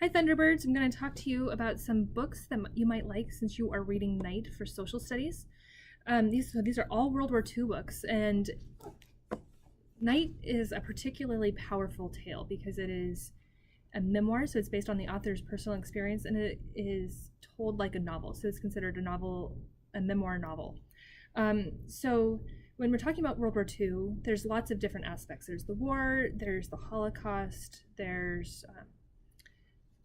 Hi Thunderbirds, I'm going to talk to you about some books that you might like since you are reading Night for social studies. These are all World War II books, and Night is a particularly powerful tale because it is a memoir, so it's based on the author's personal experience, and it is told like a novel, so it's considered a memoir novel. So when we're talking about World War II, there's lots of different aspects. There's the war, there's the Holocaust, there's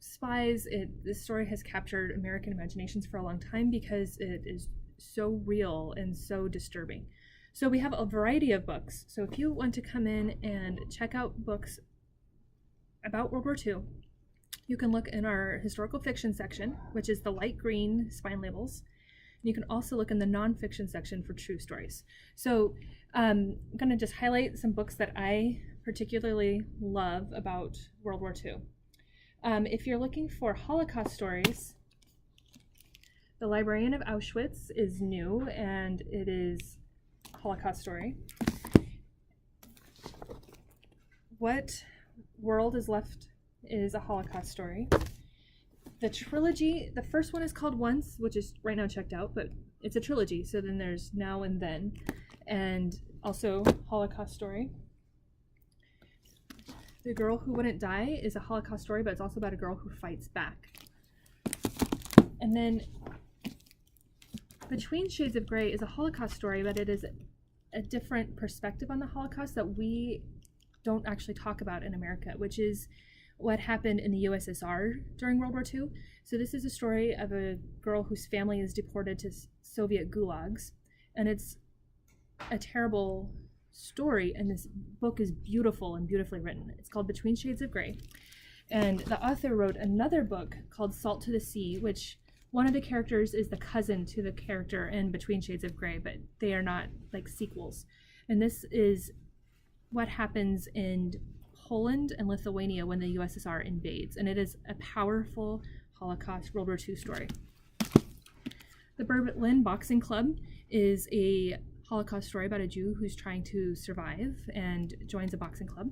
spies. This story has captured American imaginations for a long time because it is so real and so disturbing. So we have a variety of books. So if you want to come in and check out books about World War II, you can look in our historical fiction section, which is the light green spine labels. And you can also look in the nonfiction section for true stories. So I'm going to just highlight some books that I particularly love about World War II. If you're looking for Holocaust stories, The Librarian of Auschwitz is new, and it is a Holocaust story. What World is Left is a Holocaust story. The trilogy, the first one is called Once, which is right now checked out, but it's a trilogy, so then there's Now and Then, and also Holocaust story. The Girl Who Wouldn't Die is a Holocaust story, but it's also about a girl who fights back. And then Between Shades of Grey is a Holocaust story, but it is a different perspective on the Holocaust that we don't actually talk about in America, which is what happened in the USSR during World War II. So this is a story of a girl whose family is deported to Soviet gulags, and it's a terrible story, and this book is beautiful and beautifully written. It's called Between Shades of Grey, and the author wrote another book called Salt to the Sea, which one of the characters is the cousin to the character in Between Shades of Grey, but they are not like sequels. And this is what happens in Poland and Lithuania when the USSR invades, and it is a powerful Holocaust World War II story. The Berlin Boxing Club is a Holocaust story about a Jew who's trying to survive and joins a boxing club.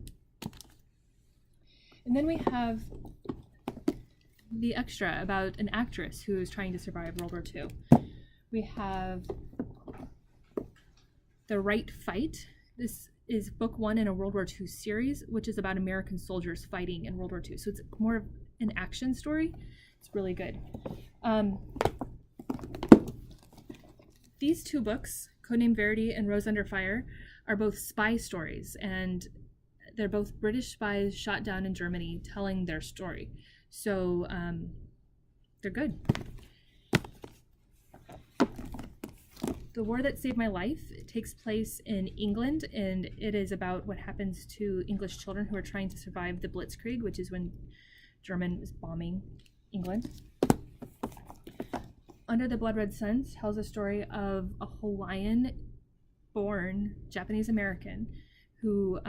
And then we have The Extra, about an actress who is trying to survive World War II. We have The Right Fight. This is book one in a World War II series, which is about American soldiers fighting in World War II. So it's more of an action story. It's really good. These two books, Codename Verity and Rose Under Fire, are both spy stories, and they're both British spies shot down in Germany telling their story. So they're good. The War That Saved My Life takes place in England, and it is about what happens to English children who are trying to survive the Blitzkrieg, which is when German was bombing England. Under the Blood Red Sun tells a story of a Hawaiian-born Japanese American who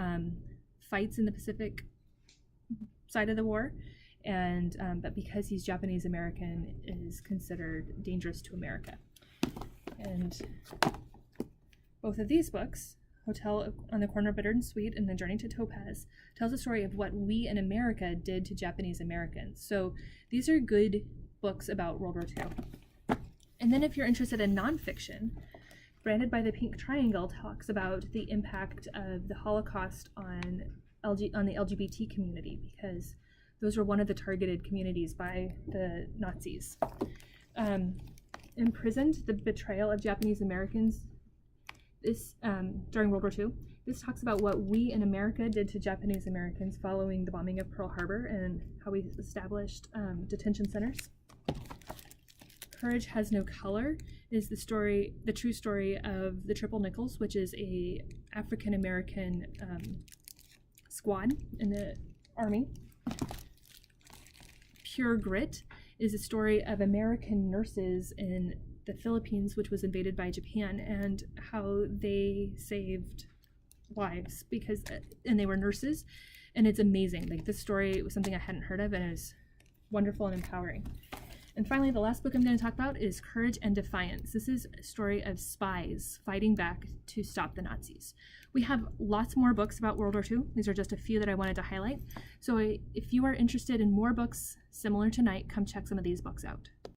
fights in the Pacific side of the war, and but because he's Japanese American, is considered dangerous to America. And both of these books, Hotel on the Corner of Bitter and Sweet and The Journey to Topaz, tells a story of what we in America did to Japanese Americans. So these are good books about World War II. And then if you're interested in nonfiction, Branded by the Pink Triangle talks about the impact of the Holocaust on the LGBT community, because those were one of the targeted communities by the Nazis. Imprisoned, the betrayal of Japanese Americans during World War II. This talks about what we in America did to Japanese Americans following the bombing of Pearl Harbor and how we established detention centers. Courage Has No Color is the true story of the Triple Nickels, which is a African American squad in the Army. Pure Grit is a story of American nurses in the Philippines, which was invaded by Japan, and how they saved lives and they were nurses, and it's amazing. Like, this story was something I hadn't heard of, and it was wonderful and empowering. And finally, the last book I'm going to talk about is Courage and Defiance. This is a story of spies fighting back to stop the Nazis. We have lots more books about World War II. These are just a few that I wanted to highlight. So if you are interested in more books similar to Night, come check some of these books out.